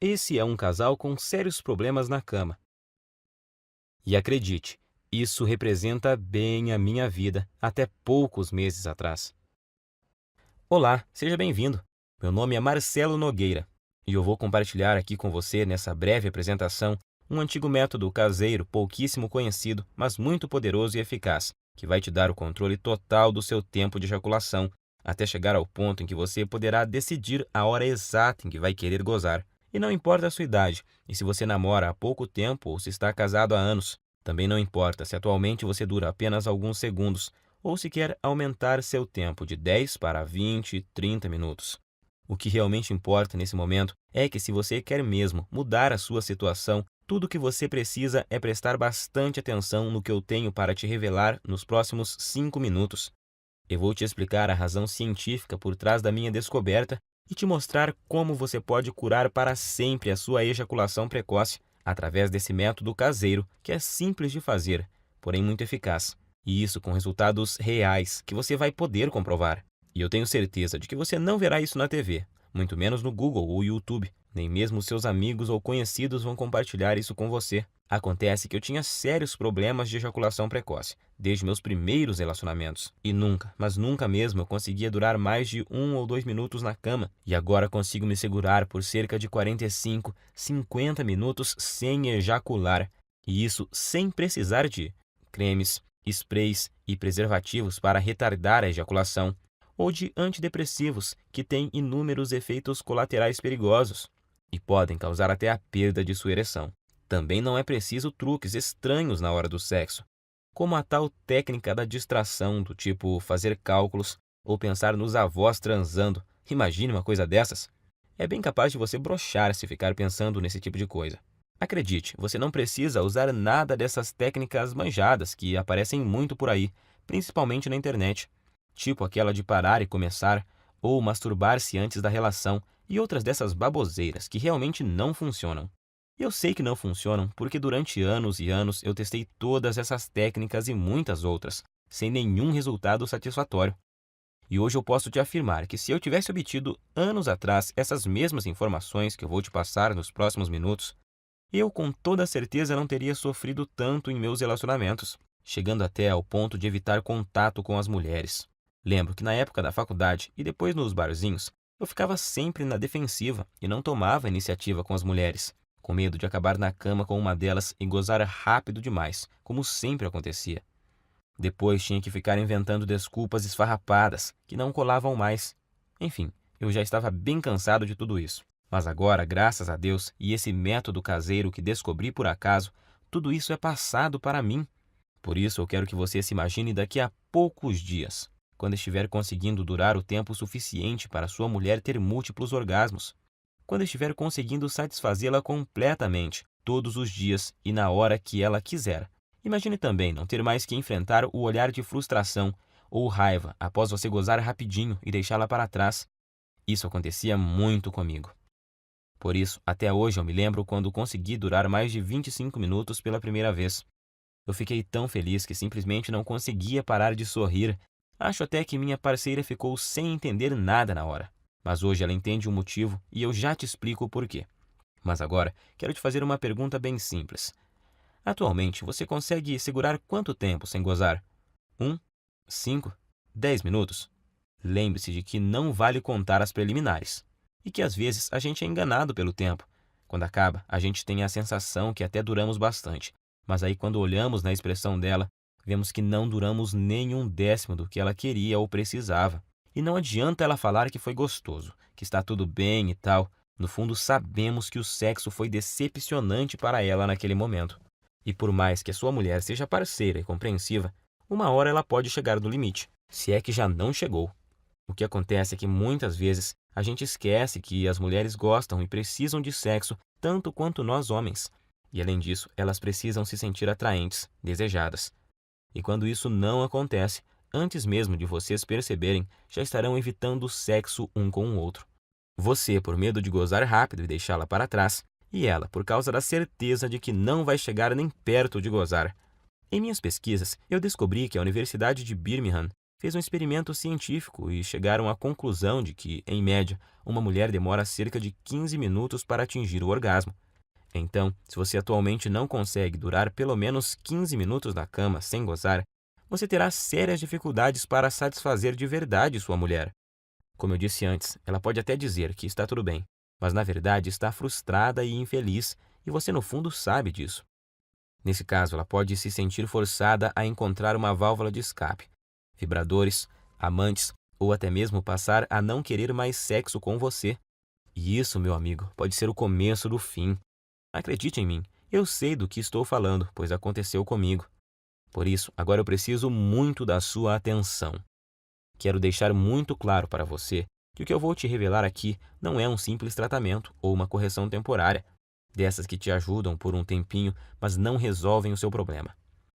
Esse é um casal com sérios problemas na cama. E acredite, isso representa bem a minha vida até poucos meses atrás. Olá, seja bem-vindo. Meu nome é Marcelo Nogueira e eu vou compartilhar aqui com você, nessa breve apresentação, um antigo método caseiro pouquíssimo conhecido, mas muito poderoso e eficaz, que vai te dar o controle total do seu tempo de ejaculação, até chegar ao ponto em que você poderá decidir a hora exata em que vai querer gozar. E não importa a sua idade, e se você namora há pouco tempo ou se está casado há anos. Também não importa se atualmente você dura apenas alguns segundos, ou se quer aumentar seu tempo de 10 para 20, 30 minutos. O que realmente importa nesse momento é que, se você quer mesmo mudar a sua situação, tudo o que você precisa é prestar bastante atenção no que eu tenho para te revelar nos próximos 5 minutos. Eu vou te explicar a razão científica por trás da minha descoberta e te mostrar como você pode curar para sempre a sua ejaculação precoce através desse método caseiro que é simples de fazer, porém muito eficaz. E isso com resultados reais que você vai poder comprovar. E eu tenho certeza de que você não verá isso na TV, muito menos no Google ou YouTube. Nem mesmo seus amigos ou conhecidos vão compartilhar isso com você. Acontece que eu tinha sérios problemas de ejaculação precoce, desde meus primeiros relacionamentos. E nunca, mas nunca mesmo eu conseguia durar mais de 1 ou 2 minutos na cama. E agora consigo me segurar por cerca de 45, 50 minutos sem ejacular. E isso sem precisar de cremes, sprays e preservativos para retardar a ejaculação, ou de antidepressivos que têm inúmeros efeitos colaterais perigosos e podem causar até a perda de sua ereção. Também não é preciso truques estranhos na hora do sexo, como a tal técnica da distração, do tipo fazer cálculos ou pensar nos avós transando. Imagine uma coisa dessas. É bem capaz de você broxar se ficar pensando nesse tipo de coisa. Acredite, você não precisa usar nada dessas técnicas manjadas que aparecem muito por aí, principalmente na internet, tipo aquela de parar e começar, ou masturbar-se antes da relação, e outras dessas baboseiras que realmente não funcionam. Eu sei que não funcionam porque durante anos e anos eu testei todas essas técnicas e muitas outras, sem nenhum resultado satisfatório. E hoje eu posso te afirmar que, se eu tivesse obtido anos atrás essas mesmas informações que eu vou te passar nos próximos minutos, eu com toda certeza não teria sofrido tanto em meus relacionamentos, chegando até ao ponto de evitar contato com as mulheres. Lembro que na época da faculdade e depois nos barzinhos, eu ficava sempre na defensiva e não tomava iniciativa com as mulheres, com medo de acabar na cama com uma delas e gozar rápido demais, como sempre acontecia. Depois tinha que ficar inventando desculpas esfarrapadas que não colavam mais. Enfim, eu já estava bem cansado de tudo isso. Mas agora, graças a Deus e esse método caseiro que descobri por acaso, tudo isso é passado para mim. Por isso eu quero que você se imagine daqui a poucos dias, quando estiver conseguindo durar o tempo suficiente para sua mulher ter múltiplos orgasmos, quando estiver conseguindo satisfazê-la completamente, todos os dias e na hora que ela quiser. Imagine também não ter mais que enfrentar o olhar de frustração ou raiva após você gozar rapidinho e deixá-la para trás. Isso acontecia muito comigo. Por isso, até hoje eu me lembro quando consegui durar mais de 25 minutos pela primeira vez. Eu fiquei tão feliz que simplesmente não conseguia parar de sorrir. Acho até que minha parceira ficou sem entender nada na hora. Mas hoje ela entende o motivo e eu já te explico o porquê. Mas agora, quero te fazer uma pergunta bem simples. Atualmente, você consegue segurar quanto tempo sem gozar? 1, 5, 10 minutos? Lembre-se de que não vale contar as preliminares. E que às vezes a gente é enganado pelo tempo. Quando acaba, a gente tem a sensação que até duramos bastante. Mas aí, quando olhamos na expressão dela, vemos que não duramos nem um décimo do que ela queria ou precisava. E não adianta ela falar que foi gostoso, que está tudo bem e tal. No fundo, sabemos que o sexo foi decepcionante para ela naquele momento. E por mais que a sua mulher seja parceira e compreensiva, uma hora ela pode chegar no limite, se é que já não chegou. O que acontece é que muitas vezes a gente esquece que as mulheres gostam e precisam de sexo tanto quanto nós homens. E além disso, elas precisam se sentir atraentes, desejadas. E quando isso não acontece, antes mesmo de vocês perceberem, já estarão evitando o sexo um com o outro. Você, por medo de gozar rápido e deixá-la para trás, e ela, por causa da certeza de que não vai chegar nem perto de gozar. Em minhas pesquisas, eu descobri que a Universidade de Birmingham fez um experimento científico e chegaram à conclusão de que, em média, uma mulher demora cerca de 15 minutos para atingir o orgasmo. Então, se você atualmente não consegue durar pelo menos 15 minutos na cama sem gozar, você terá sérias dificuldades para satisfazer de verdade sua mulher. Como eu disse antes, ela pode até dizer que está tudo bem, mas na verdade está frustrada e infeliz, e você no fundo sabe disso. Nesse caso, ela pode se sentir forçada a encontrar uma válvula de escape, vibradores, amantes ou até mesmo passar a não querer mais sexo com você. E isso, meu amigo, pode ser o começo do fim. Acredite em mim, eu sei do que estou falando, pois aconteceu comigo. Por isso, agora eu preciso muito da sua atenção. Quero deixar muito claro para você que o que eu vou te revelar aqui não é um simples tratamento ou uma correção temporária, dessas que te ajudam por um tempinho, mas não resolvem o seu problema.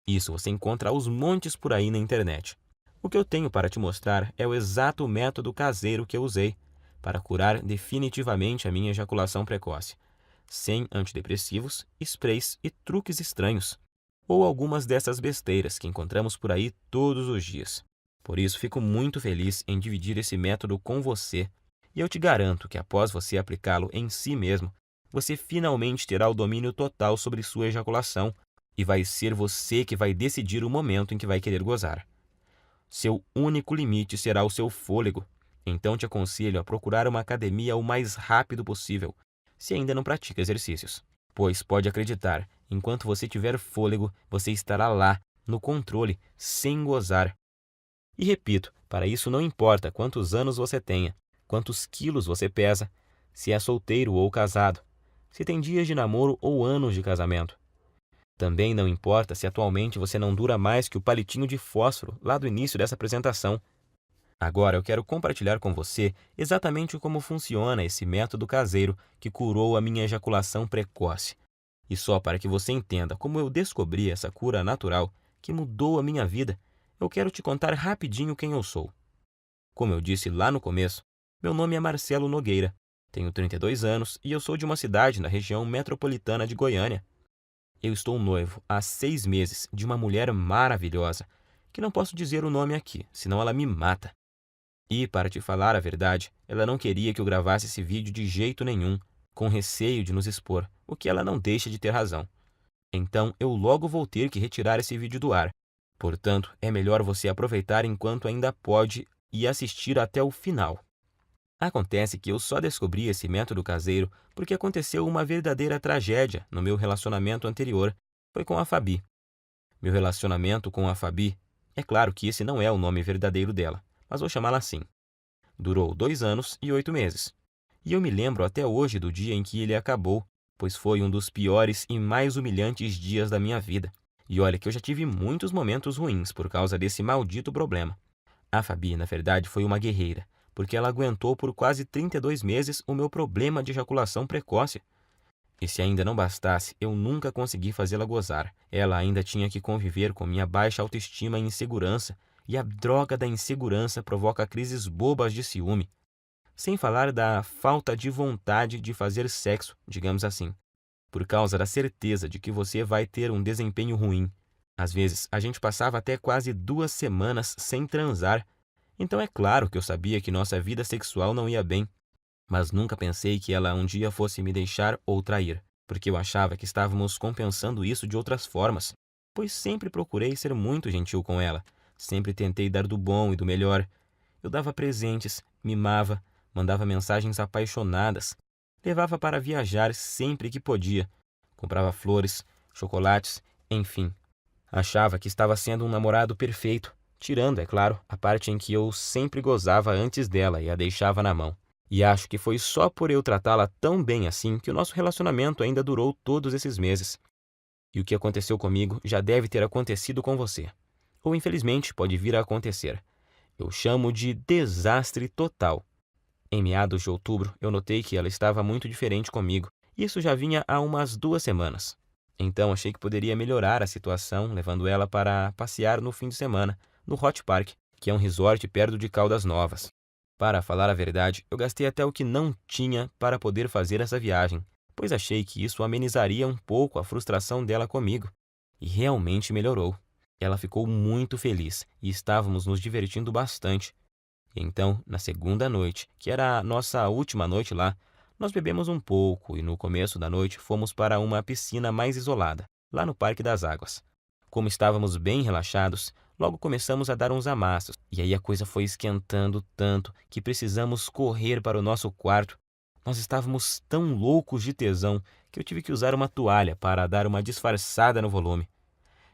Isso você encontra aos montes por aí na internet. O que eu tenho para te mostrar é o exato método caseiro que eu usei para curar definitivamente a minha ejaculação precoce, sem antidepressivos, sprays e truques estranhos, ou algumas dessas besteiras que encontramos por aí todos os dias. Por isso, fico muito feliz em dividir esse método com você, e eu te garanto que após você aplicá-lo em si mesmo, você finalmente terá o domínio total sobre sua ejaculação, e vai ser você que vai decidir o momento em que vai querer gozar. Seu único limite será o seu fôlego, então te aconselho a procurar uma academia o mais rápido possível, se ainda não pratica exercícios. Pois pode acreditar, enquanto você tiver fôlego, você estará lá, no controle, sem gozar. E repito, para isso não importa quantos anos você tenha, quantos quilos você pesa, se é solteiro ou casado, se tem dias de namoro ou anos de casamento. Também não importa se atualmente você não dura mais que o palitinho de fósforo lá do início dessa apresentação. Agora eu quero compartilhar com você exatamente como funciona esse método caseiro que curou a minha ejaculação precoce. E só para que você entenda como eu descobri essa cura natural que mudou a minha vida, eu quero te contar rapidinho quem eu sou. Como eu disse lá no começo, meu nome é Marcelo Nogueira, tenho 32 anos e eu sou de uma cidade na região metropolitana de Goiânia. Eu estou noivo há 6 meses de uma mulher maravilhosa, que não posso dizer o nome aqui, senão ela me mata. E, para te falar a verdade, ela não queria que eu gravasse esse vídeo de jeito nenhum, com receio de nos expor, o que ela não deixa de ter razão. Então, eu logo vou ter que retirar esse vídeo do ar. Portanto, é melhor você aproveitar enquanto ainda pode e assistir até o final. Acontece que eu só descobri esse método caseiro porque aconteceu uma verdadeira tragédia no meu relacionamento anterior. Foi com a Fabi. Meu relacionamento com a Fabi, é claro que esse não é o nome verdadeiro dela, mas vou chamá-la assim. Durou 2 anos e 8 meses. E eu me lembro até hoje do dia em que ele acabou, pois foi um dos piores e mais humilhantes dias da minha vida. E olha que eu já tive muitos momentos ruins por causa desse maldito problema. A Fabi, na verdade, foi uma guerreira, porque ela aguentou por quase 32 meses o meu problema de ejaculação precoce. E se ainda não bastasse, eu nunca consegui fazê-la gozar. Ela ainda tinha que conviver com minha baixa autoestima e insegurança, e a droga da insegurança provoca crises bobas de ciúme. Sem falar da falta de vontade de fazer sexo, digamos assim, por causa da certeza de que você vai ter um desempenho ruim. Às vezes, a gente passava até quase 2 semanas sem transar. Então é claro que eu sabia que nossa vida sexual não ia bem, mas nunca pensei que ela um dia fosse me deixar ou trair, porque eu achava que estávamos compensando isso de outras formas, pois sempre procurei ser muito gentil com ela, sempre tentei dar do bom e do melhor. Eu dava presentes, mimava, mandava mensagens apaixonadas, levava para viajar sempre que podia, comprava flores, chocolates, enfim. Achava que estava sendo um namorado perfeito, tirando, é claro, a parte em que eu sempre gozava antes dela e a deixava na mão. E acho que foi só por eu tratá-la tão bem assim que o nosso relacionamento ainda durou todos esses meses. E o que aconteceu comigo já deve ter acontecido com você. Ou infelizmente pode vir a acontecer. Eu chamo de desastre total. Em meados de outubro, eu notei que ela estava muito diferente comigo. Isso já vinha há umas 2 semanas. Então achei que poderia melhorar a situação, levando ela para passear no fim de semana, no Hot Park, que é um resort perto de Caldas Novas. Para falar a verdade, eu gastei até o que não tinha para poder fazer essa viagem, pois achei que isso amenizaria um pouco a frustração dela comigo. E realmente melhorou. Ela ficou muito feliz e estávamos nos divertindo bastante. Então, na segunda noite, que era a nossa última noite lá, nós bebemos um pouco e no começo da noite fomos para uma piscina mais isolada, lá no Parque das Águas. Como estávamos bem relaxados, logo começamos a dar uns amassos, e aí a coisa foi esquentando tanto que precisamos correr para o nosso quarto. Nós estávamos tão loucos de tesão que eu tive que usar uma toalha para dar uma disfarçada no volume.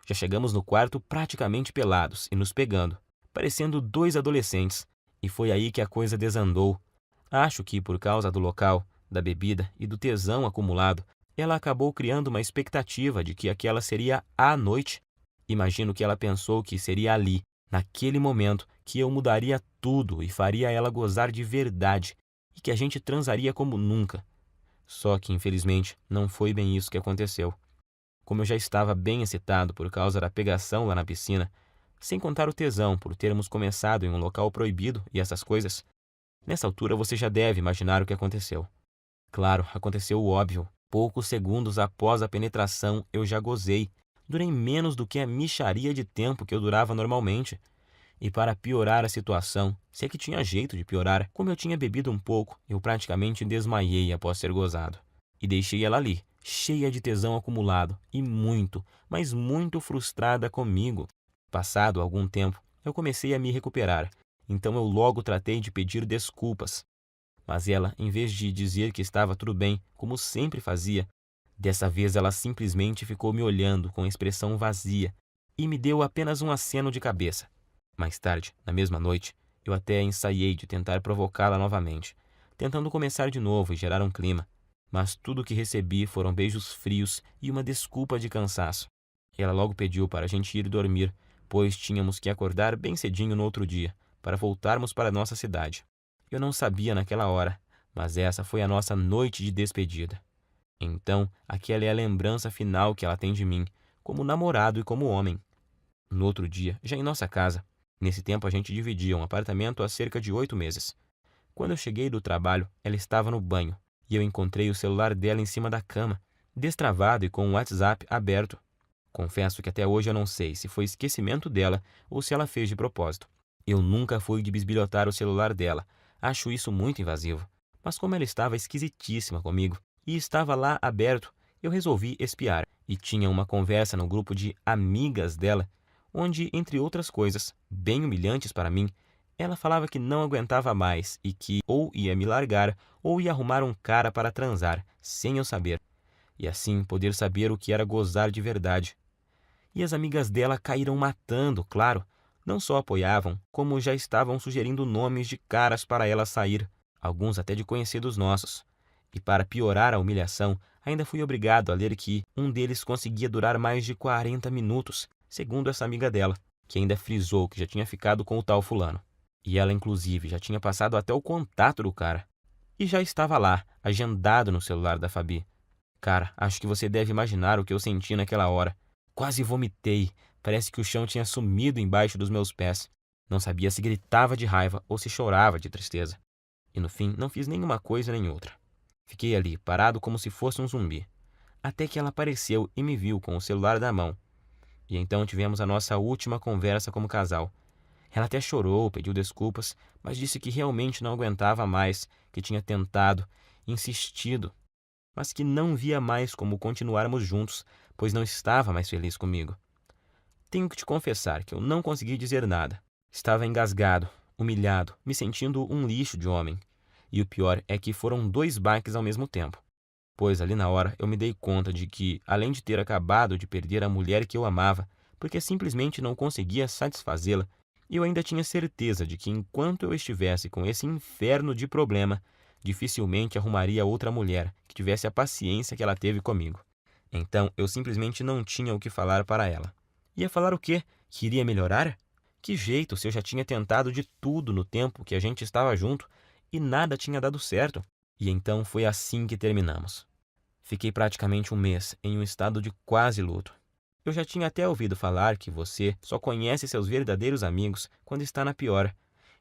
Já chegamos no quarto praticamente pelados e nos pegando, parecendo dois adolescentes, e foi aí que a coisa desandou. Acho que por causa do local, da bebida e do tesão acumulado, ela acabou criando uma expectativa de que aquela seria a noite. Imagino que ela pensou que seria ali, naquele momento, que eu mudaria tudo e faria ela gozar de verdade, e que a gente transaria como nunca. Só que, infelizmente, não foi bem isso que aconteceu. Como eu já estava bem excitado por causa da pegação lá na piscina, sem contar o tesão por termos começado em um local proibido e essas coisas, nessa altura você já deve imaginar o que aconteceu. Claro, aconteceu o óbvio. Poucos segundos após a penetração, eu já gozei. Durei menos do que a mixaria de tempo que eu durava normalmente. E para piorar a situação, se é que tinha jeito de piorar, como eu tinha bebido um pouco, eu praticamente desmaiei após ser gozado. E deixei ela ali, cheia de tesão acumulado e muito, mas muito frustrada comigo. Passado algum tempo, eu comecei a me recuperar, então eu logo tratei de pedir desculpas. Mas ela, em vez de dizer que estava tudo bem, como sempre fazia, dessa vez ela simplesmente ficou me olhando com expressão vazia e me deu apenas um aceno de cabeça. Mais tarde, na mesma noite, eu até ensaiei de tentar provocá-la novamente, tentando começar de novo e gerar um clima. Mas tudo o que recebi foram beijos frios e uma desculpa de cansaço. Ela logo pediu para a gente ir dormir, pois tínhamos que acordar bem cedinho no outro dia, para voltarmos para nossa cidade. Eu não sabia naquela hora, mas essa foi a nossa noite de despedida. Então, aquela é a lembrança final que ela tem de mim, como namorado e como homem. No outro dia, já em nossa casa, nesse tempo a gente dividia um apartamento há cerca de 8 meses. Quando eu cheguei do trabalho, ela estava no banho, e eu encontrei o celular dela em cima da cama, destravado e com o WhatsApp aberto. Confesso que até hoje eu não sei se foi esquecimento dela ou se ela fez de propósito. Eu nunca fui de bisbilhotar o celular dela, acho isso muito invasivo. Mas como ela estava esquisitíssima comigo e estava lá aberto, eu resolvi espiar. E tinha uma conversa no grupo de amigas dela, onde, entre outras coisas, bem humilhantes para mim, ela falava que não aguentava mais e que ou ia me largar ou ia arrumar um cara para transar, sem eu saber. E assim poder saber o que era gozar de verdade. E as amigas dela caíram matando, claro. Não só apoiavam, como já estavam sugerindo nomes de caras para ela sair, alguns até de conhecidos nossos. E para piorar a humilhação, ainda fui obrigado a ler que um deles conseguia durar mais de 40 minutos, segundo essa amiga dela, que ainda frisou que já tinha ficado com o tal fulano. E ela, inclusive, já tinha passado até o contato do cara. E já estava lá, agendado no celular da Fabi. Cara, acho que você deve imaginar o que eu senti naquela hora. Quase vomitei. Parece que o chão tinha sumido embaixo dos meus pés. Não sabia se gritava de raiva ou se chorava de tristeza. E no fim, não fiz nenhuma coisa nem outra. Fiquei ali, parado como se fosse um zumbi. Até que ela apareceu e me viu com o celular na mão. E então tivemos a nossa última conversa como casal. Ela até chorou, pediu desculpas, mas disse que realmente não aguentava mais, que tinha tentado, insistido, mas que não via mais como continuarmos juntos, pois não estava mais feliz comigo. Tenho que te confessar que eu não consegui dizer nada. Estava engasgado, humilhado, me sentindo um lixo de homem. E o pior é que foram 2 baques ao mesmo tempo. Pois ali na hora eu me dei conta de que, além de ter acabado de perder a mulher que eu amava, porque simplesmente não conseguia satisfazê-la, eu ainda tinha certeza de que enquanto eu estivesse com esse inferno de problema, dificilmente arrumaria outra mulher que tivesse a paciência que ela teve comigo. Então eu simplesmente não tinha o que falar para ela. Ia falar o quê? Que iria melhorar? Que jeito se eu já tinha tentado de tudo no tempo que a gente estava junto e nada tinha dado certo? E então foi assim que terminamos. Fiquei praticamente um mês em um estado de quase luto. Eu já tinha até ouvido falar que você só conhece seus verdadeiros amigos quando está na pior,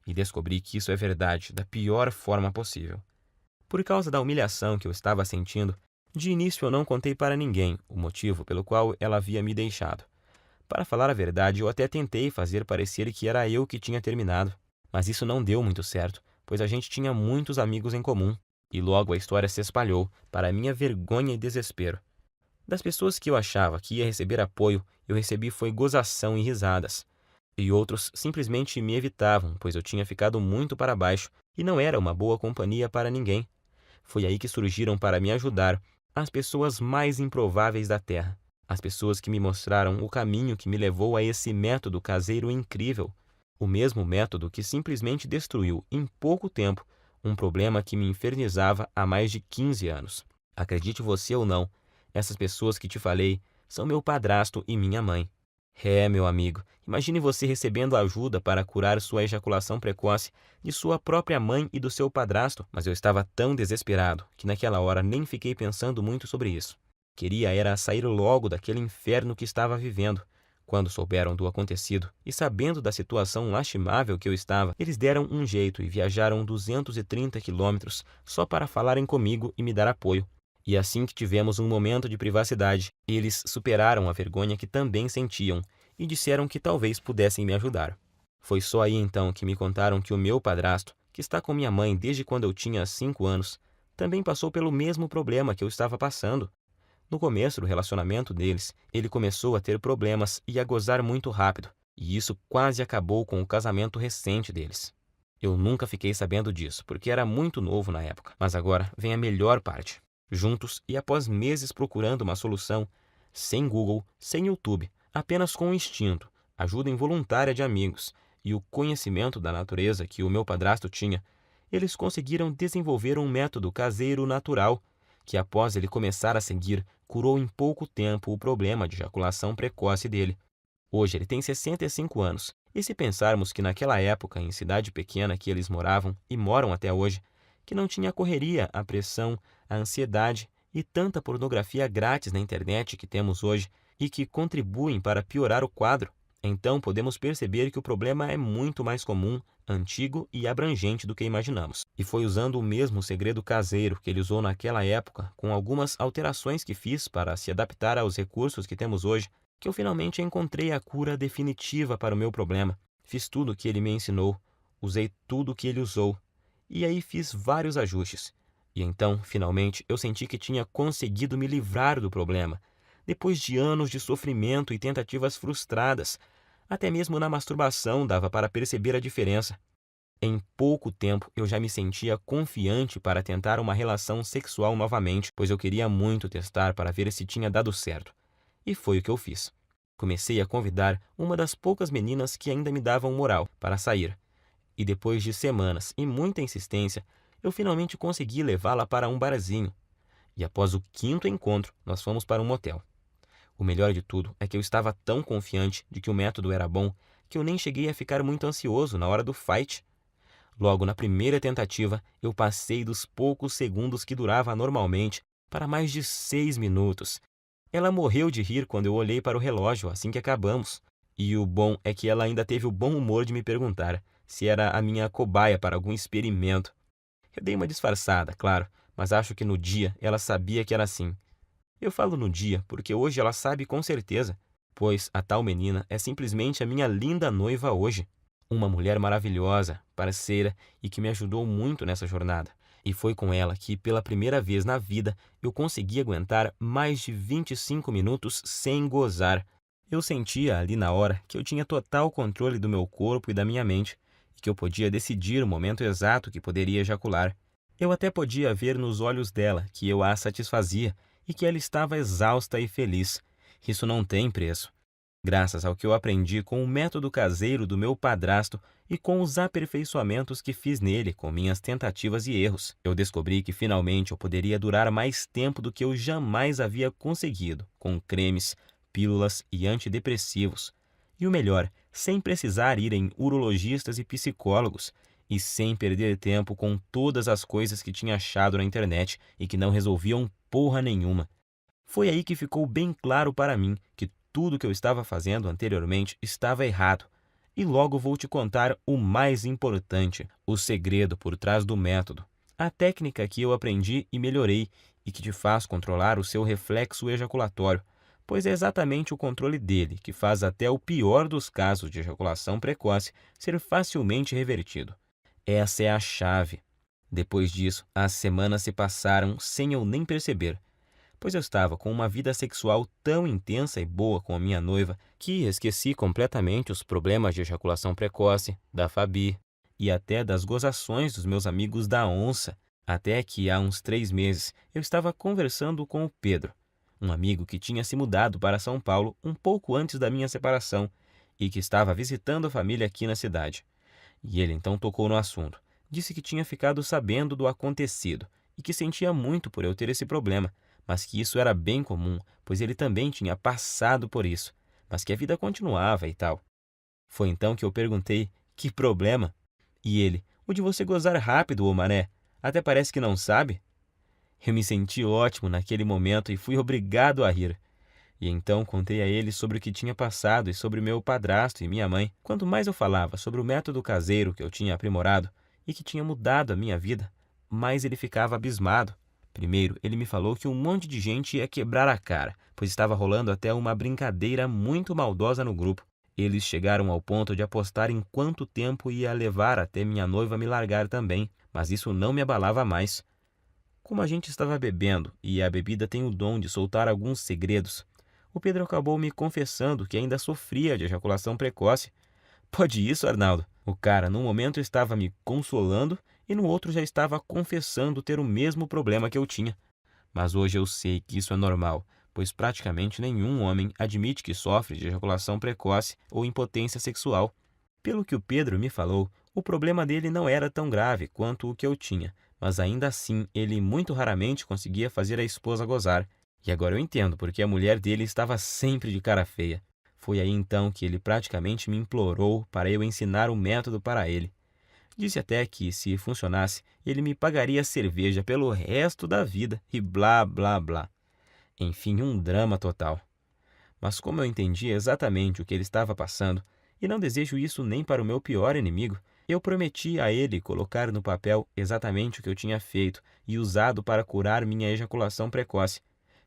e descobri que isso é verdade da pior forma possível. Por causa da humilhação que eu estava sentindo, de início eu não contei para ninguém o motivo pelo qual ela havia me deixado. Para falar a verdade, eu até tentei fazer parecer que era eu que tinha terminado, mas isso não deu muito certo, pois a gente tinha muitos amigos em comum, e logo a história se espalhou, para minha vergonha e desespero. Das pessoas que eu achava que ia receber apoio, eu recebi foi gozação e risadas. E outros simplesmente me evitavam, pois eu tinha ficado muito para baixo e não era uma boa companhia para ninguém. Foi aí que surgiram para me ajudar as pessoas mais improváveis da Terra. As pessoas que me mostraram o caminho que me levou a esse método caseiro incrível. O mesmo método que simplesmente destruiu, em pouco tempo, um problema que me infernizava há mais de 15 anos. Acredite você ou não, essas pessoas que te falei são meu padrasto e minha mãe. Meu amigo, imagine você recebendo ajuda para curar sua ejaculação precoce de sua própria mãe e do seu padrasto, mas eu estava tão desesperado que naquela hora nem fiquei pensando muito sobre isso. Queria era sair logo daquele inferno que estava vivendo. Quando souberam do acontecido e sabendo da situação lastimável que eu estava, eles deram um jeito e viajaram 230 quilômetros só para falarem comigo e me dar apoio. E assim que tivemos um momento de privacidade, eles superaram a vergonha que também sentiam e disseram que talvez pudessem me ajudar. Foi só aí então que me contaram que o meu padrasto, que está com minha mãe desde quando eu tinha 5 anos, também passou pelo mesmo problema que eu estava passando. No começo do relacionamento deles, ele começou a ter problemas e a gozar muito rápido, e isso quase acabou com o casamento recente deles. Eu nunca fiquei sabendo disso, porque era muito novo na época, mas agora vem a melhor parte. Juntos e após meses procurando uma solução, sem Google, sem YouTube, apenas com o instinto, ajuda involuntária de amigos e o conhecimento da natureza que o meu padrasto tinha, eles conseguiram desenvolver um método caseiro natural, que após ele começar a seguir, curou em pouco tempo o problema de ejaculação precoce dele. Hoje ele tem 65 anos, e se pensarmos que naquela época, em cidade pequena que eles moravam e moram até hoje, que não tinha a correria, a pressão, a ansiedade e tanta pornografia grátis na internet que temos hoje e que contribuem para piorar o quadro, então podemos perceber que o problema é muito mais comum, antigo e abrangente do que imaginamos. E foi usando o mesmo segredo caseiro que ele usou naquela época, com algumas alterações que fiz para se adaptar aos recursos que temos hoje, que eu finalmente encontrei a cura definitiva para o meu problema. Fiz tudo o que ele me ensinou, usei tudo o que ele usou, e aí fiz vários ajustes. E então, finalmente, eu senti que tinha conseguido me livrar do problema, depois de anos de sofrimento e tentativas frustradas. Até mesmo na masturbação dava para perceber a diferença. Em pouco tempo eu já me sentia confiante para tentar uma relação sexual novamente, pois eu queria muito testar para ver se tinha dado certo. E foi o que eu fiz. Comecei a convidar uma das poucas meninas que ainda me davam moral para sair. E depois de semanas e muita insistência, eu finalmente consegui levá-la para um barzinho. E após o 5º encontro, nós fomos para um motel. O melhor de tudo é que eu estava tão confiante de que o método era bom que eu nem cheguei a ficar muito ansioso na hora do fight. Logo na primeira tentativa, eu passei dos poucos segundos que durava normalmente para mais de 6 minutos. Ela morreu de rir quando eu olhei para o relógio assim que acabamos. E o bom é que ela ainda teve o bom humor de me perguntar se era a minha cobaia para algum experimento. Eu dei uma disfarçada, claro, mas acho que no dia ela sabia que era assim. Eu falo no dia porque hoje ela sabe com certeza, pois a tal menina é simplesmente a minha linda noiva hoje. Uma mulher maravilhosa, parceira e que me ajudou muito nessa jornada. E foi com ela que, pela primeira vez na vida, eu consegui aguentar mais de 25 minutos sem gozar. Eu sentia ali na hora que eu tinha total controle do meu corpo e da minha mente, e que eu podia decidir o momento exato que poderia ejacular. Eu até podia ver nos olhos dela que eu a satisfazia e que ela estava exausta e feliz. Isso não tem preço. Graças ao que eu aprendi com o método caseiro do meu padrasto e com os aperfeiçoamentos que fiz nele com minhas tentativas e erros, eu descobri que finalmente eu poderia durar mais tempo do que eu jamais havia conseguido, com cremes, pílulas e antidepressivos. E o melhor, sem precisar ir em urologistas e psicólogos, e sem perder tempo com todas as coisas que tinha achado na internet e que não resolviam porra nenhuma. Foi aí que ficou bem claro para mim que tudo que eu estava fazendo anteriormente estava errado. E logo vou te contar o mais importante, o segredo por trás do método. A técnica que eu aprendi e melhorei e que te faz controlar o seu reflexo ejaculatório, pois é exatamente o controle dele que faz até o pior dos casos de ejaculação precoce ser facilmente revertido. Essa é a chave. Depois disso, as semanas se passaram sem eu nem perceber, pois eu estava com uma vida sexual tão intensa e boa com a minha noiva que esqueci completamente os problemas de ejaculação precoce, da Fabi e até das gozações dos meus amigos da onça, até que há uns 3 meses eu estava conversando com o Pedro, um amigo que tinha se mudado para São Paulo um pouco antes da minha separação e que estava visitando a família aqui na cidade. E ele então tocou no assunto. Disse que tinha ficado sabendo do acontecido e que sentia muito por eu ter esse problema, mas que isso era bem comum, pois ele também tinha passado por isso, mas que a vida continuava e tal. Foi então que eu perguntei: que problema? E ele: o de você gozar rápido, ô mané. Até parece que não sabe. Eu me senti ótimo naquele momento e fui obrigado a rir. E então contei a ele sobre o que tinha passado e sobre meu padrasto e minha mãe. Quanto mais eu falava sobre o método caseiro que eu tinha aprimorado e que tinha mudado a minha vida, mais ele ficava abismado. Primeiro, ele me falou que um monte de gente ia quebrar a cara, pois estava rolando até uma brincadeira muito maldosa no grupo. Eles chegaram ao ponto de apostar em quanto tempo ia levar até minha noiva me largar também, mas isso não me abalava mais. Como a gente estava bebendo, e a bebida tem o dom de soltar alguns segredos, o Pedro acabou me confessando que ainda sofria de ejaculação precoce. Pode isso, Arnaldo? O cara, num momento, estava me consolando e no outro já estava confessando ter o mesmo problema que eu tinha. Mas hoje eu sei que isso é normal, pois praticamente nenhum homem admite que sofre de ejaculação precoce ou impotência sexual. Pelo que o Pedro me falou, o problema dele não era tão grave quanto o que eu tinha, mas ainda assim ele muito raramente conseguia fazer a esposa gozar. E agora eu entendo porque a mulher dele estava sempre de cara feia. Foi aí então que ele praticamente me implorou para eu ensinar o método para ele. Disse até que, se funcionasse, ele me pagaria cerveja pelo resto da vida e blá blá blá. Enfim, um drama total. Mas como eu entendi exatamente o que ele estava passando, e não desejo isso nem para o meu pior inimigo, eu prometi a ele colocar no papel exatamente o que eu tinha feito e usado para curar minha ejaculação precoce,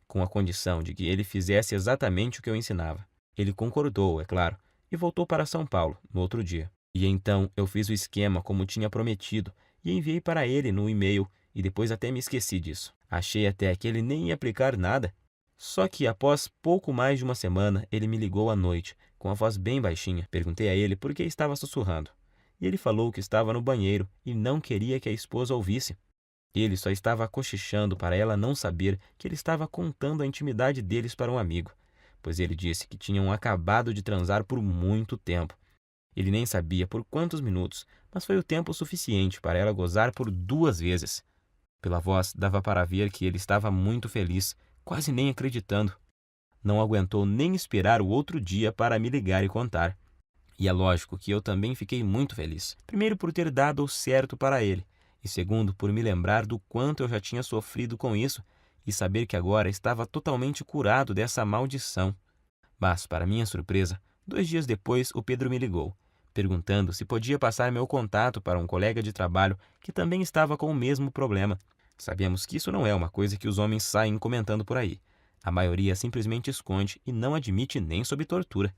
com a condição de que ele fizesse exatamente o que eu ensinava. Ele concordou, é claro, e voltou para São Paulo no outro dia. E então eu fiz o esquema como tinha prometido e enviei para ele no e-mail e depois até me esqueci disso. Achei até que ele nem ia aplicar nada. Só que após pouco mais de uma semana, ele me ligou à noite, com a voz bem baixinha. Perguntei a ele por que estava sussurrando. E ele falou que estava no banheiro e não queria que a esposa ouvisse. Ele só estava cochichando para ela não saber que ele estava contando a intimidade deles para um amigo, pois ele disse que tinham acabado de transar por muito tempo. Ele nem sabia por quantos minutos, mas foi o tempo suficiente para ela gozar por 2 vezes. Pela voz, dava para ver que ele estava muito feliz, quase nem acreditando. Não aguentou nem esperar o outro dia para me ligar e contar. E é lógico que eu também fiquei muito feliz. Primeiro por ter dado o certo para ele, e segundo por me lembrar do quanto eu já tinha sofrido com isso e saber que agora estava totalmente curado dessa maldição. Mas, para minha surpresa, 2 dias depois o Pedro me ligou, perguntando se podia passar meu contato para um colega de trabalho que também estava com o mesmo problema. Sabemos que isso não é uma coisa que os homens saem comentando por aí. A maioria simplesmente esconde e não admite nem sob tortura.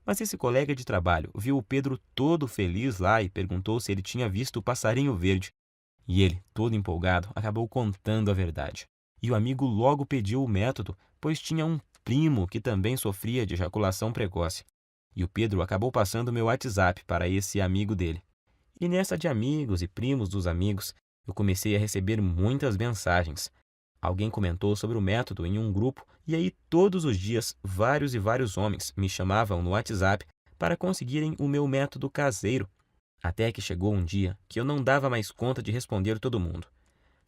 Mas esse colega de trabalho viu o Pedro todo feliz lá e perguntou se ele tinha visto o passarinho verde. E ele, todo empolgado, acabou contando a verdade. E o amigo logo pediu o método, pois tinha um primo que também sofria de ejaculação precoce. E o Pedro acabou passando meu WhatsApp para esse amigo dele. E nessa de amigos e primos dos amigos, eu comecei a receber muitas mensagens. Alguém comentou sobre o método em um grupo e aí todos os dias vários e vários homens me chamavam no WhatsApp para conseguirem o meu método caseiro. Até que chegou um dia que eu não dava mais conta de responder todo mundo.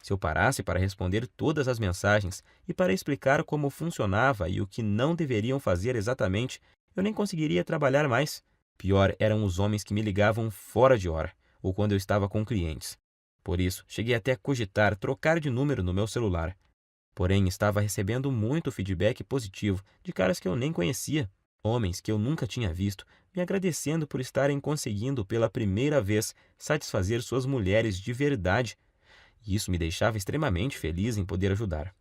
Se eu parasse para responder todas as mensagens e para explicar como funcionava e o que não deveriam fazer exatamente, eu nem conseguiria trabalhar mais. Pior eram os homens que me ligavam fora de hora, ou quando eu estava com clientes. Por isso, cheguei até a cogitar trocar de número no meu celular. Porém, estava recebendo muito feedback positivo de caras que eu nem conhecia. Homens que eu nunca tinha visto, me agradecendo por estarem conseguindo pela primeira vez satisfazer suas mulheres de verdade. E isso me deixava extremamente feliz em poder ajudar.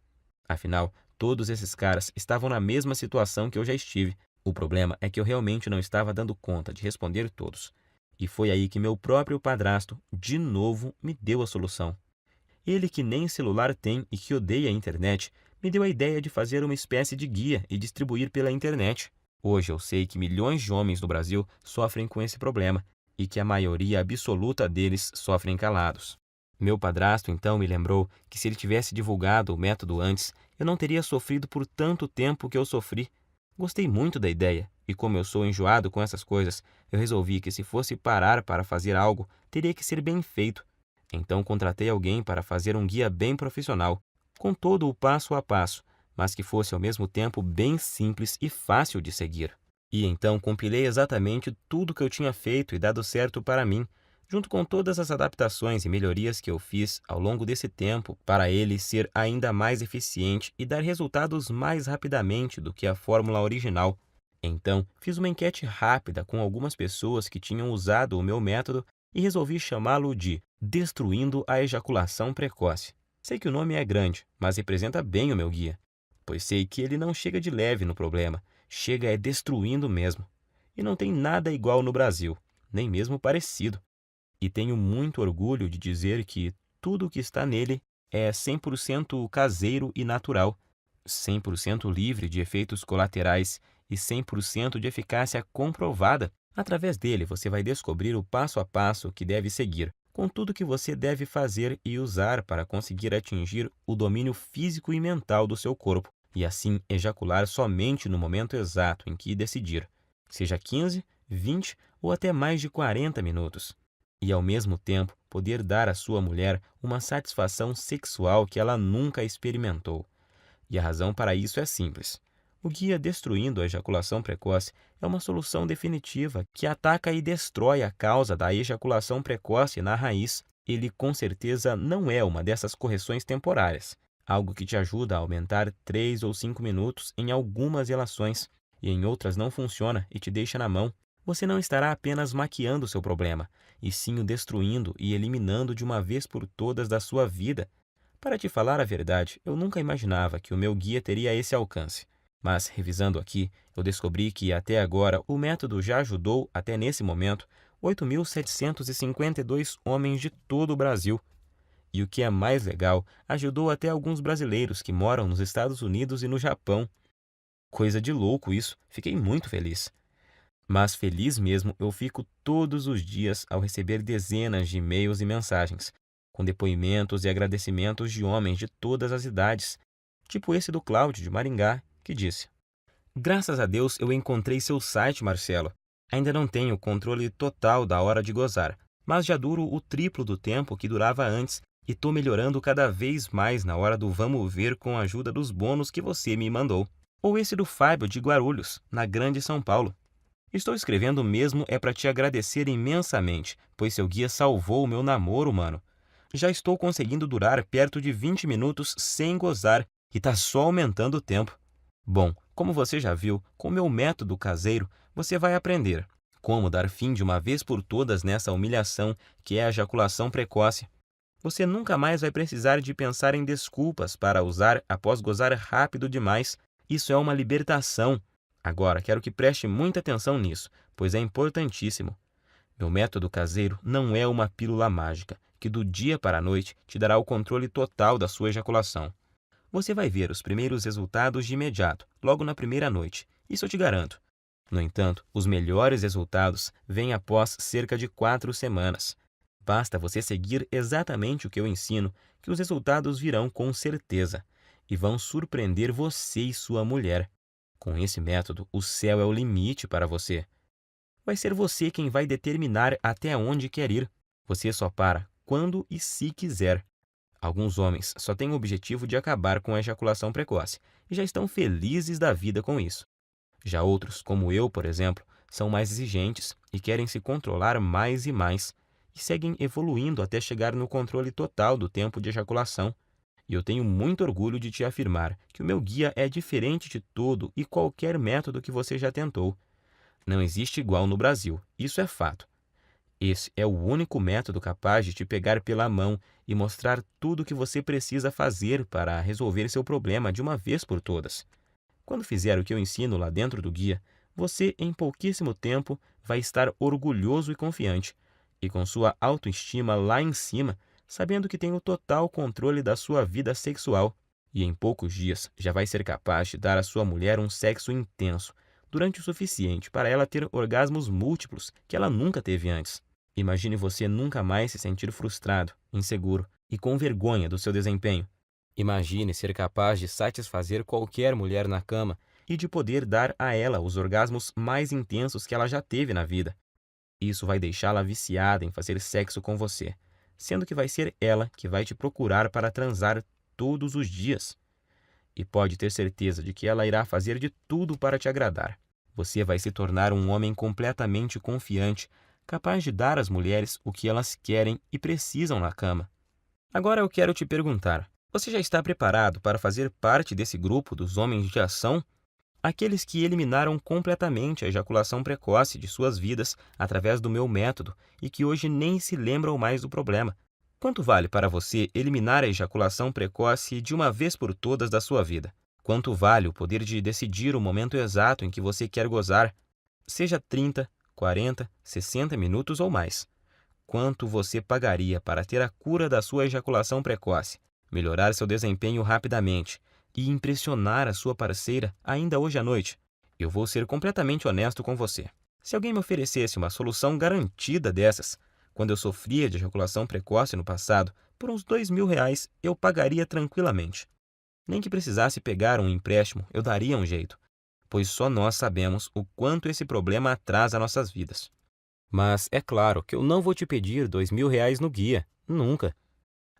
Afinal, Todos esses caras estavam na mesma situação que eu já estive. O problema é que eu realmente não estava dando conta de responder todos. E foi aí que meu próprio padrasto, de novo, me deu a solução. Ele, que nem celular tem e que odeia a internet, me deu a ideia de fazer uma espécie de guia e distribuir pela internet. Hoje eu sei que milhões de homens no Brasil sofrem com esse problema e que a maioria absoluta deles sofrem calados. Meu padrasto então me lembrou que se ele tivesse divulgado o método antes, eu não teria sofrido por tanto tempo que eu sofri. Gostei muito da ideia e, como eu sou enjoado com essas coisas, eu resolvi que se fosse parar para fazer algo, teria que ser bem feito. Então contratei alguém para fazer um guia bem profissional, com todo o passo a passo, mas que fosse ao mesmo tempo bem simples e fácil de seguir. E então compilei exatamente tudo que eu tinha feito e dado certo para mim, junto com todas as adaptações e melhorias que eu fiz ao longo desse tempo para ele ser ainda mais eficiente e dar resultados mais rapidamente do que a fórmula original. Então, fiz uma enquete rápida com algumas pessoas que tinham usado o meu método e resolvi chamá-lo de Destruindo a Ejaculação Precoce. Sei que o nome é grande, mas representa bem o meu guia, pois sei que ele não chega de leve no problema, chega é destruindo mesmo. E não tem nada igual no Brasil, nem mesmo parecido. E tenho muito orgulho de dizer que tudo o que está nele é 100% caseiro e natural, 100% livre de efeitos colaterais e 100% de eficácia comprovada. Através dele, você vai descobrir o passo a passo que deve seguir, com tudo que você deve fazer e usar para conseguir atingir o domínio físico e mental do seu corpo, e assim ejacular somente no momento exato em que decidir, seja 15, 20 ou até mais de 40 minutos. E ao mesmo tempo poder dar à sua mulher uma satisfação sexual que ela nunca experimentou. E a razão para isso é simples. O guia Destruindo a Ejaculação Precoce é uma solução definitiva que ataca e destrói a causa da ejaculação precoce na raiz. Ele com certeza não é uma dessas correções temporárias, algo que te ajuda a aumentar 3 ou 5 minutos em algumas relações e em outras não funciona e te deixa na mão. Você não estará apenas maquiando seu problema, e sim o destruindo e eliminando de uma vez por todas da sua vida. Para te falar a verdade, eu nunca imaginava que o meu guia teria esse alcance. Mas, revisando aqui, eu descobri que até agora o método já ajudou, até nesse momento, 8.752 homens de todo o Brasil. E o que é mais legal, ajudou até alguns brasileiros que moram nos Estados Unidos e no Japão. Coisa de louco isso, fiquei muito feliz. Mas feliz mesmo eu fico todos os dias ao receber dezenas de e-mails e mensagens, com depoimentos e agradecimentos de homens de todas as idades, tipo esse do Cláudio de Maringá, que disse: Graças a Deus eu encontrei seu site, Marcelo. Ainda não tenho controle total da hora de gozar, mas já duro o triplo do tempo que durava antes e tô melhorando cada vez mais na hora do vamos ver com a ajuda dos bônus que você me mandou. Ou esse do Fábio de Guarulhos, na Grande São Paulo. Estou escrevendo mesmo é para te agradecer imensamente, pois seu guia salvou o meu namoro, mano. Já estou conseguindo durar perto de 20 minutos sem gozar e tá só aumentando o tempo. Bom, como você já viu, com o meu método caseiro, você vai aprender como dar fim de uma vez por todas nessa humilhação que é a ejaculação precoce. Você nunca mais vai precisar de pensar em desculpas para usar após gozar rápido demais. Isso é uma libertação. Agora, quero que preste muita atenção nisso, pois é importantíssimo. Meu método caseiro não é uma pílula mágica, que do dia para a noite te dará o controle total da sua ejaculação. Você vai ver os primeiros resultados de imediato, logo na primeira noite, isso eu te garanto. No entanto, os melhores resultados vêm após cerca de 4 semanas. Basta você seguir exatamente o que eu ensino, que os resultados virão com certeza, e vão surpreender você e sua mulher. Com esse método, o céu é o limite para você. Vai ser você quem vai determinar até onde quer ir. Você só para quando e se quiser. Alguns homens só têm o objetivo de acabar com a ejaculação precoce e já estão felizes da vida com isso. Já outros, como eu, por exemplo, são mais exigentes e querem se controlar mais e seguem evoluindo até chegar no controle total do tempo de ejaculação. E eu tenho muito orgulho de te afirmar que o meu guia é diferente de todo e qualquer método que você já tentou. Não existe igual no Brasil, isso é fato. Esse é o único método capaz de te pegar pela mão e mostrar tudo o que você precisa fazer para resolver seu problema de uma vez por todas. Quando fizer o que eu ensino lá dentro do guia, você, em pouquíssimo tempo, vai estar orgulhoso e confiante, e com sua autoestima lá em cima, sabendo que tem o total controle da sua vida sexual. E em poucos dias já vai ser capaz de dar à sua mulher um sexo intenso, durante o suficiente para ela ter orgasmos múltiplos que ela nunca teve antes. Imagine você nunca mais se sentir frustrado, inseguro e com vergonha do seu desempenho. Imagine ser capaz de satisfazer qualquer mulher na cama e de poder dar a ela os orgasmos mais intensos que ela já teve na vida. Isso vai deixá-la viciada em fazer sexo com você, sendo que vai ser ela que vai te procurar para transar todos os dias. E pode ter certeza de que ela irá fazer de tudo para te agradar. Você vai se tornar um homem completamente confiante, capaz de dar às mulheres o que elas querem e precisam na cama. Agora eu quero te perguntar: você já está preparado para fazer parte desse grupo dos homens de ação? Aqueles que eliminaram completamente a ejaculação precoce de suas vidas através do meu método e que hoje nem se lembram mais do problema. Quanto vale para você eliminar a ejaculação precoce de uma vez por todas da sua vida? Quanto vale o poder de decidir o momento exato em que você quer gozar, seja 30, 40, 60 minutos ou mais? Quanto você pagaria para ter a cura da sua ejaculação precoce, melhorar seu desempenho rapidamente e impressionar a sua parceira ainda hoje à noite? Eu vou ser completamente honesto com você. Se alguém me oferecesse uma solução garantida dessas, quando eu sofria de ejaculação precoce no passado, por uns R$ 2.000, eu pagaria tranquilamente. Nem que precisasse pegar um empréstimo, eu daria um jeito, pois só nós sabemos o quanto esse problema atrasa nossas vidas. Mas é claro que eu não vou te pedir R$ 2.000 no guia, nunca.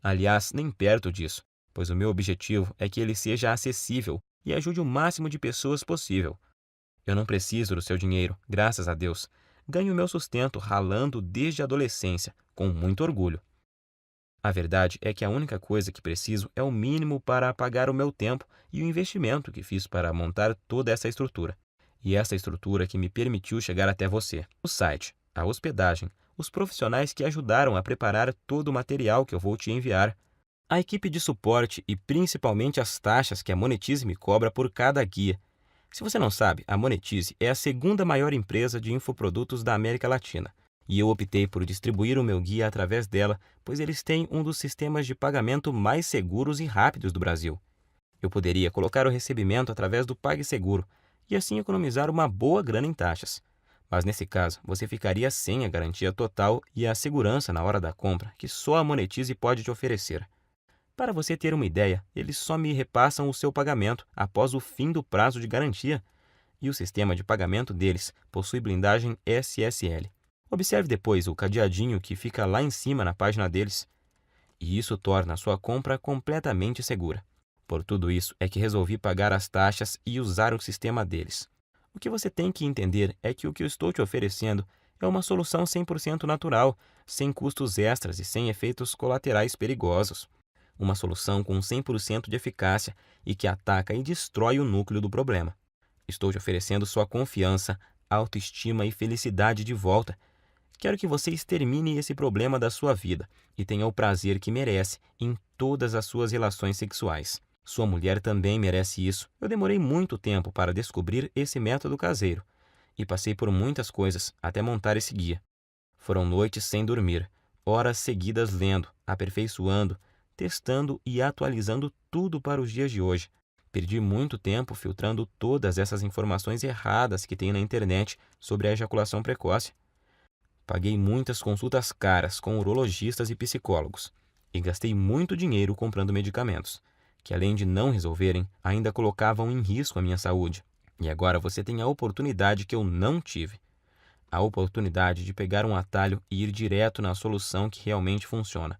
Aliás, nem perto disso, pois o meu objetivo é que ele seja acessível e ajude o máximo de pessoas possível. Eu não preciso do seu dinheiro, graças a Deus. Ganho meu sustento ralando desde a adolescência, com muito orgulho. A verdade é que a única coisa que preciso é o mínimo para pagar o meu tempo e o investimento que fiz para montar toda essa estrutura. E essa estrutura que me permitiu chegar até você. O site, a hospedagem, os profissionais que ajudaram a preparar todo o material que eu vou te enviar, a equipe de suporte e principalmente as taxas que a Monetize me cobra por cada guia. Se você não sabe, a Monetize é a segunda maior empresa de infoprodutos da América Latina. E eu optei por distribuir o meu guia através dela, pois eles têm um dos sistemas de pagamento mais seguros e rápidos do Brasil. Eu poderia colocar o recebimento através do PagSeguro e assim economizar uma boa grana em taxas. Mas nesse caso, você ficaria sem a garantia total e a segurança na hora da compra que só a Monetize pode te oferecer. Para você ter uma ideia, eles só me repassam o seu pagamento após o fim do prazo de garantia, e o sistema de pagamento deles possui blindagem SSL. Observe depois o cadeadinho que fica lá em cima na página deles, e isso torna a sua compra completamente segura. Por tudo isso é que resolvi pagar as taxas e usar o sistema deles. O que você tem que entender é que o que eu estou te oferecendo é uma solução 100% natural, sem custos extras e sem efeitos colaterais perigosos. Uma solução com 100% de eficácia e que ataca e destrói o núcleo do problema. Estou te oferecendo sua confiança, autoestima e felicidade de volta. Quero que você extermine esse problema da sua vida e tenha o prazer que merece em todas as suas relações sexuais. Sua mulher também merece isso. Eu demorei muito tempo para descobrir esse método caseiro e passei por muitas coisas até montar esse guia. Foram noites sem dormir, horas seguidas lendo, aperfeiçoando, testando e atualizando tudo para os dias de hoje. Perdi muito tempo filtrando todas essas informações erradas que tem na internet sobre a ejaculação precoce. Paguei muitas consultas caras com urologistas e psicólogos e gastei muito dinheiro comprando medicamentos, que além de não resolverem, ainda colocavam em risco a minha saúde. E agora você tem a oportunidade que eu não tive. A oportunidade de pegar um atalho e ir direto na solução que realmente funciona,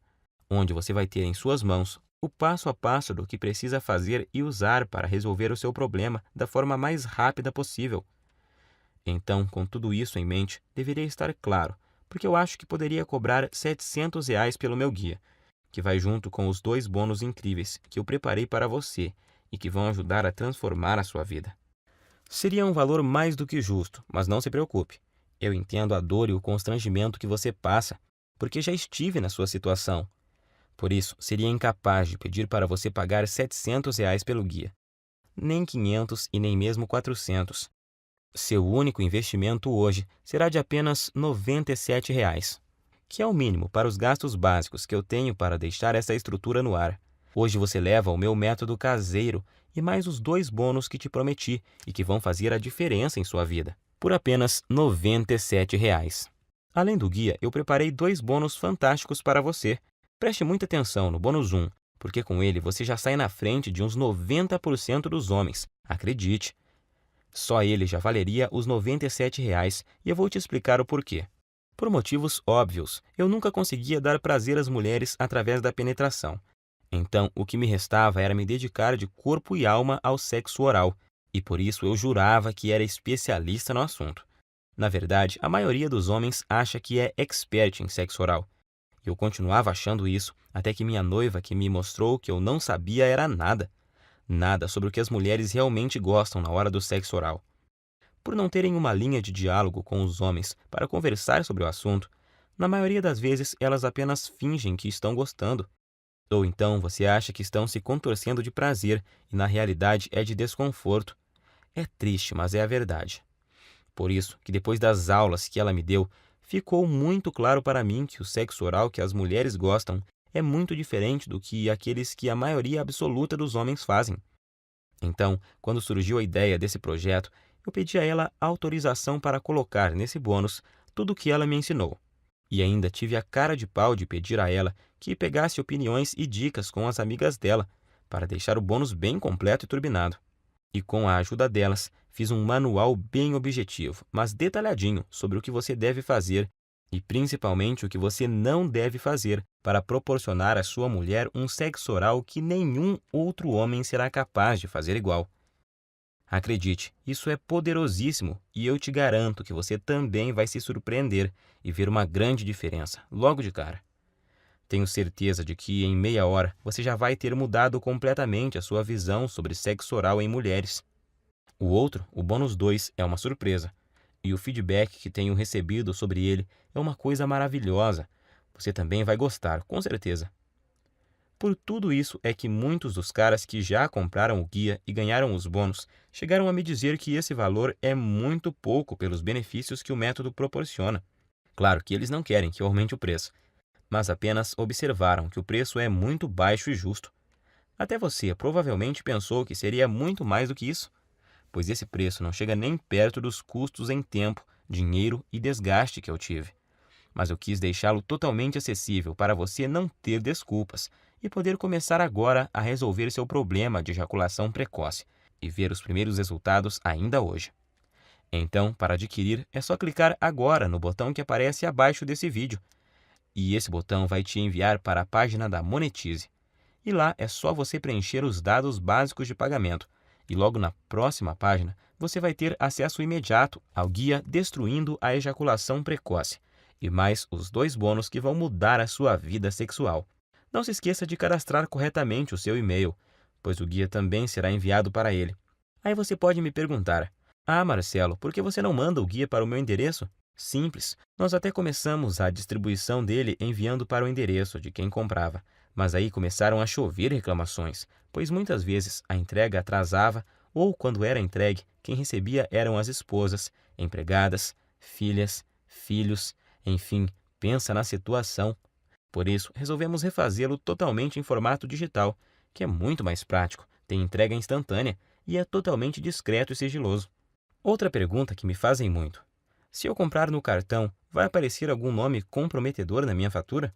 onde você vai ter em suas mãos o passo a passo do que precisa fazer e usar para resolver o seu problema da forma mais rápida possível. Então, com tudo isso em mente, deveria estar claro, porque eu acho que poderia cobrar R$ 700 pelo meu guia, que vai junto com os 2 bônus incríveis que eu preparei para você e que vão ajudar a transformar a sua vida. Seria um valor mais do que justo, mas não se preocupe. Eu entendo a dor e o constrangimento que você passa, porque já estive na sua situação. Por isso, seria incapaz de pedir para você pagar R$ 700 pelo guia. Nem 500 e nem mesmo 400. Seu único investimento hoje será de apenas R$ 97, que é o mínimo para os gastos básicos que eu tenho para deixar essa estrutura no ar. Hoje você leva o meu método caseiro e mais os 2 bônus que te prometi e que vão fazer a diferença em sua vida, por apenas R$ 97. Além do guia, eu preparei 2 bônus fantásticos para você. Preste muita atenção no bônus 1, porque com ele você já sai na frente de uns 90% dos homens. Acredite. Só ele já valeria os R$ 97 e eu vou te explicar o porquê. Por motivos óbvios, eu nunca conseguia dar prazer às mulheres através da penetração. Então, o que me restava era me dedicar de corpo e alma ao sexo oral, e por isso eu jurava que era especialista no assunto. Na verdade, a maioria dos homens acha que é expert em sexo oral. Eu continuava achando isso até que minha noiva que me mostrou que eu não sabia era nada. Nada sobre o que as mulheres realmente gostam na hora do sexo oral. Por não terem uma linha de diálogo com os homens para conversar sobre o assunto, na maioria das vezes elas apenas fingem que estão gostando. Ou então você acha que estão se contorcendo de prazer e na realidade é de desconforto. É triste, mas é a verdade. Por isso que depois das aulas que ela me deu, ficou muito claro para mim que o sexo oral que as mulheres gostam é muito diferente do que aqueles que a maioria absoluta dos homens fazem. Então, quando surgiu a ideia desse projeto, eu pedi a ela autorização para colocar nesse bônus tudo o que ela me ensinou. E ainda tive a cara de pau de pedir a ela que pegasse opiniões e dicas com as amigas dela, para deixar o bônus bem completo e turbinado. E com a ajuda delas, fiz um manual bem objetivo, mas detalhadinho sobre o que você deve fazer e principalmente o que você não deve fazer para proporcionar à sua mulher um sexo oral que nenhum outro homem será capaz de fazer igual. Acredite, isso é poderosíssimo e eu te garanto que você também vai se surpreender e ver uma grande diferença, logo de cara. Tenho certeza de que em meia hora você já vai ter mudado completamente a sua visão sobre sexo oral em mulheres. O outro, o bônus 2, é uma surpresa. E o feedback que tenho recebido sobre ele é uma coisa maravilhosa. Você também vai gostar, com certeza. Por tudo isso é que muitos dos caras que já compraram o guia e ganharam os bônus chegaram a me dizer que esse valor é muito pouco pelos benefícios que o método proporciona. Claro que eles não querem que eu aumente o preço, mas apenas observaram que o preço é muito baixo e justo. Até você provavelmente pensou que seria muito mais do que isso, pois esse preço não chega nem perto dos custos em tempo, dinheiro e desgaste que eu tive. Mas eu quis deixá-lo totalmente acessível para você não ter desculpas e poder começar agora a resolver seu problema de ejaculação precoce e ver os primeiros resultados ainda hoje. Então, para adquirir, é só clicar agora no botão que aparece abaixo desse vídeo. E esse botão vai te enviar para a página da Monetize. E lá é só você preencher os dados básicos de pagamento. E logo na próxima página, você vai ter acesso imediato ao guia Destruindo a Ejaculação Precoce e mais os 2 bônus que vão mudar a sua vida sexual. Não se esqueça de cadastrar corretamente o seu e-mail, pois o guia também será enviado para ele. Aí você pode me perguntar: "Ah, Marcelo, por que você não manda o guia para o meu endereço?" Simples, nós até começamos a distribuição dele enviando para o endereço de quem comprava, mas aí começaram a chover reclamações, pois muitas vezes a entrega atrasava ou, quando era entregue, quem recebia eram as esposas, empregadas, filhas, filhos, enfim, pensa na situação. Por isso, resolvemos refazê-lo totalmente em formato digital, que é muito mais prático, tem entrega instantânea e é totalmente discreto e sigiloso. Outra pergunta que me fazem muito: se eu comprar no cartão, vai aparecer algum nome comprometedor na minha fatura?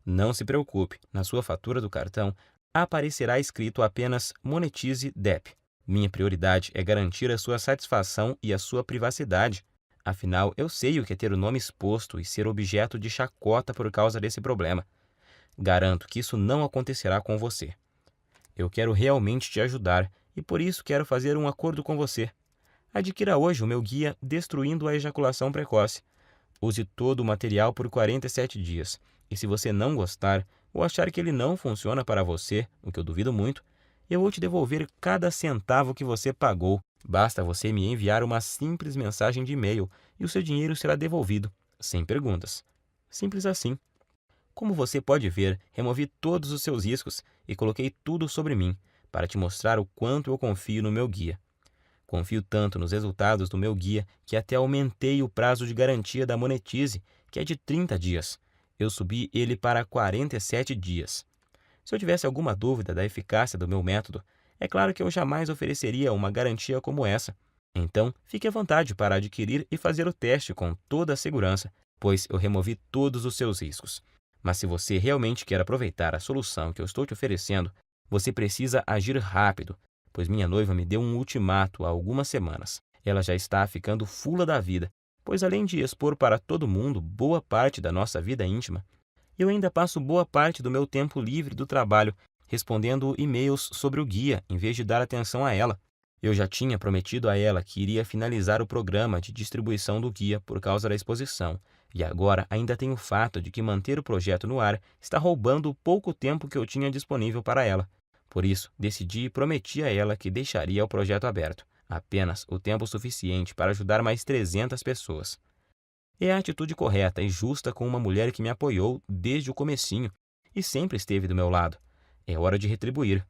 Não se preocupe, na sua fatura do cartão aparecerá escrito apenas Monetize DEP. Minha prioridade é garantir a sua satisfação e a sua privacidade. Afinal, eu sei o que é ter o nome exposto e ser objeto de chacota por causa desse problema. Garanto que isso não acontecerá com você. Eu quero realmente te ajudar e por isso quero fazer um acordo com você. Adquira hoje o meu guia Destruindo a Ejaculação Precoce. Use todo o material por 47 dias. E se você não gostar ou achar que ele não funciona para você, o que eu duvido muito, eu vou te devolver cada centavo que você pagou Basta você me enviar uma simples mensagem de e-mail e o seu dinheiro será devolvido, sem perguntas. Simples assim. Como você pode ver, removi todos os seus riscos e coloquei tudo sobre mim, para te mostrar o quanto eu confio no meu guia. Confio tanto nos resultados do meu guia que até aumentei o prazo de garantia da Monetize, que é de 30 dias. Eu subi ele para 47 dias. Se eu tivesse alguma dúvida da eficácia do meu método, é claro que eu jamais ofereceria uma garantia como essa. Então, fique à vontade para adquirir e fazer o teste com toda a segurança, pois eu removi todos os seus riscos. Mas se você realmente quer aproveitar a solução que eu estou te oferecendo, você precisa agir rápido, pois minha noiva me deu um ultimato há algumas semanas. Ela já está ficando fula da vida, pois além de expor para todo mundo boa parte da nossa vida íntima, eu ainda passo boa parte do meu tempo livre do trabalho respondendo e-mails sobre o guia em vez de dar atenção a ela. Eu já tinha prometido a ela que iria finalizar o programa de distribuição do guia por causa da exposição, e agora ainda tem o fato de que manter o projeto no ar está roubando o pouco tempo que eu tinha disponível para ela. Por isso, decidi e prometi a ela que deixaria o projeto aberto, apenas o tempo suficiente para ajudar mais 300 pessoas. É a atitude correta e justa com uma mulher que me apoiou desde o comecinho e sempre esteve do meu lado. É hora de retribuir.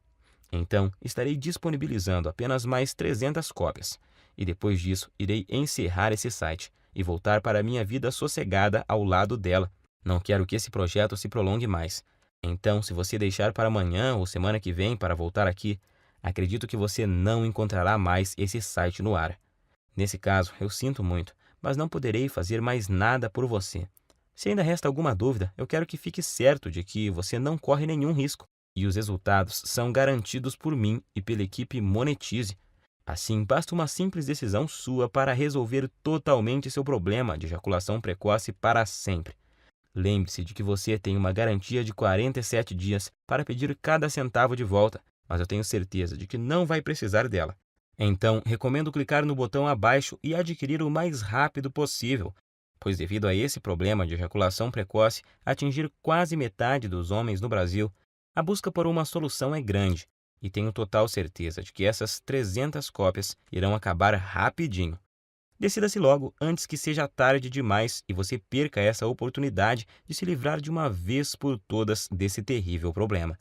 Então, estarei disponibilizando apenas mais 300 cópias. E depois disso, irei encerrar esse site e voltar para a minha vida sossegada ao lado dela. Não quero que esse projeto se prolongue mais. Então, se você deixar para amanhã ou semana que vem para voltar aqui, acredito que você não encontrará mais esse site no ar. Nesse caso, eu sinto muito, mas não poderei fazer mais nada por você. Se ainda resta alguma dúvida, eu quero que fique certo de que você não corre nenhum risco e os resultados são garantidos por mim e pela equipe Monetize. Assim, basta uma simples decisão sua para resolver totalmente seu problema de ejaculação precoce para sempre. Lembre-se de que você tem uma garantia de 47 dias para pedir cada centavo de volta, mas eu tenho certeza de que não vai precisar dela. Então, recomendo clicar no botão abaixo e adquirir o mais rápido possível, pois devido a esse problema de ejaculação precoce atingir quase metade dos homens no Brasil, a busca por uma solução é grande e tenho total certeza de que essas 300 cópias irão acabar rapidinho. Decida-se logo antes que seja tarde demais e você perca essa oportunidade de se livrar de uma vez por todas desse terrível problema.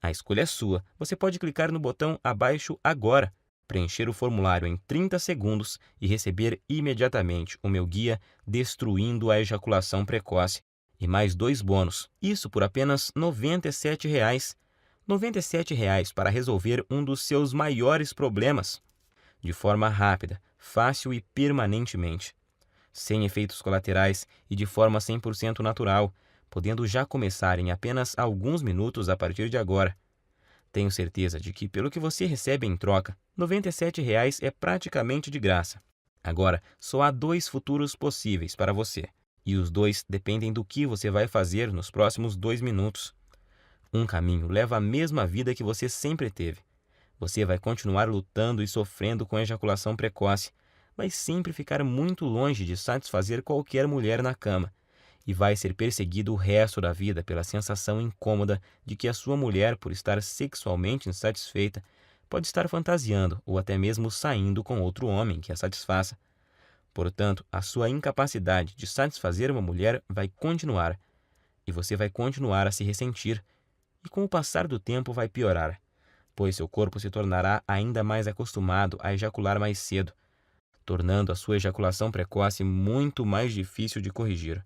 A escolha é sua. Você pode clicar no botão abaixo agora, preencher o formulário em 30 segundos e receber imediatamente o meu guia Destruindo a Ejaculação Precoce e mais 2 bônus. Isso por apenas R$ 97,00. R$ 97,00 para resolver um dos seus maiores problemas, de forma rápida, fácil e permanentemente, sem efeitos colaterais e de forma 100% natural, podendo já começar em apenas alguns minutos a partir de agora. Tenho certeza de que, pelo que você recebe em troca, R$ 97,00 é praticamente de graça. Agora, só há 2 futuros possíveis para você, e os 2 dependem do que você vai fazer nos próximos 2 minutos. Um caminho leva à mesma vida que você sempre teve. Você vai continuar lutando e sofrendo com ejaculação precoce, vai sempre ficar muito longe de satisfazer qualquer mulher na cama e vai ser perseguido o resto da vida pela sensação incômoda de que a sua mulher, por estar sexualmente insatisfeita, pode estar fantasiando ou até mesmo saindo com outro homem que a satisfaça. Portanto, a sua incapacidade de satisfazer uma mulher vai continuar e você vai continuar a se ressentir e com o passar do tempo vai piorar, pois seu corpo se tornará ainda mais acostumado a ejacular mais cedo, tornando a sua ejaculação precoce muito mais difícil de corrigir.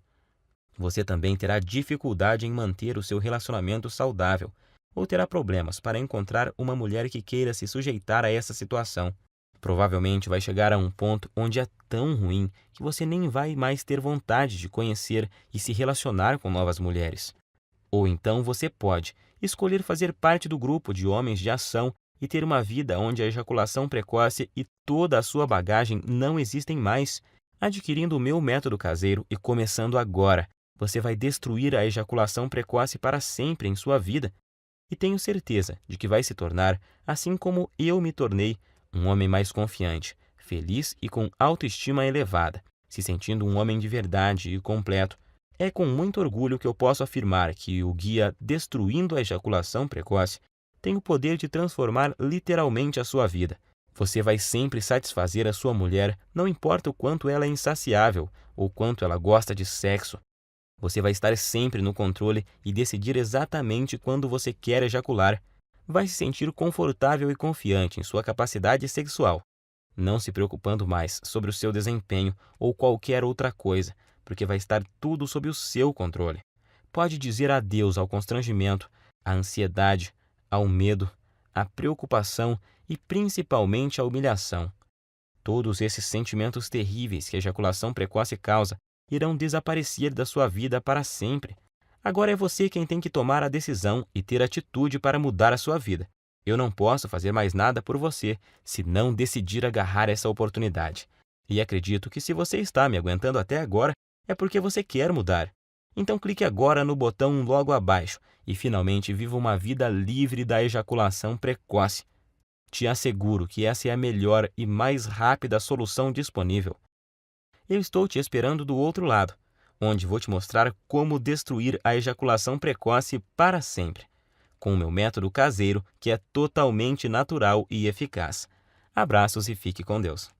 Você também terá dificuldade em manter o seu relacionamento saudável ou terá problemas para encontrar uma mulher que queira se sujeitar a essa situação. Provavelmente vai chegar a um ponto onde é tão ruim que você nem vai mais ter vontade de conhecer e se relacionar com novas mulheres. Ou então você pode escolher fazer parte do grupo de homens de ação e ter uma vida onde a ejaculação precoce e toda a sua bagagem não existem mais. Adquirindo o meu método caseiro e começando agora, você vai destruir a ejaculação precoce para sempre em sua vida. E tenho certeza de que vai se tornar, assim como eu me tornei, um homem mais confiante, feliz e com autoestima elevada, se sentindo um homem de verdade e completo. É com muito orgulho que eu posso afirmar que o guia Destruindo a Ejaculação Precoce tem o poder de transformar literalmente a sua vida. Você vai sempre satisfazer a sua mulher, não importa o quanto ela é insaciável ou quanto ela gosta de sexo. Você vai estar sempre no controle e decidir exatamente quando você quer ejacular. Vai se sentir confortável e confiante em sua capacidade sexual, não se preocupando mais sobre o seu desempenho ou qualquer outra coisa, porque vai estar tudo sob o seu controle. Pode dizer adeus ao constrangimento, à ansiedade, ao medo, à preocupação e principalmente à humilhação. Todos esses sentimentos terríveis que a ejaculação precoce causa irão desaparecer da sua vida para sempre. Agora é você quem tem que tomar a decisão e ter atitude para mudar a sua vida. Eu não posso fazer mais nada por você se não decidir agarrar essa oportunidade. E acredito que se você está me aguentando até agora, é porque você quer mudar. Então clique agora no botão logo abaixo e finalmente viva uma vida livre da ejaculação precoce. Te asseguro que essa é a melhor e mais rápida solução disponível. Eu estou te esperando do outro lado, onde vou te mostrar como destruir a ejaculação precoce para sempre, com o meu método caseiro que é totalmente natural e eficaz. Abraços e fique com Deus.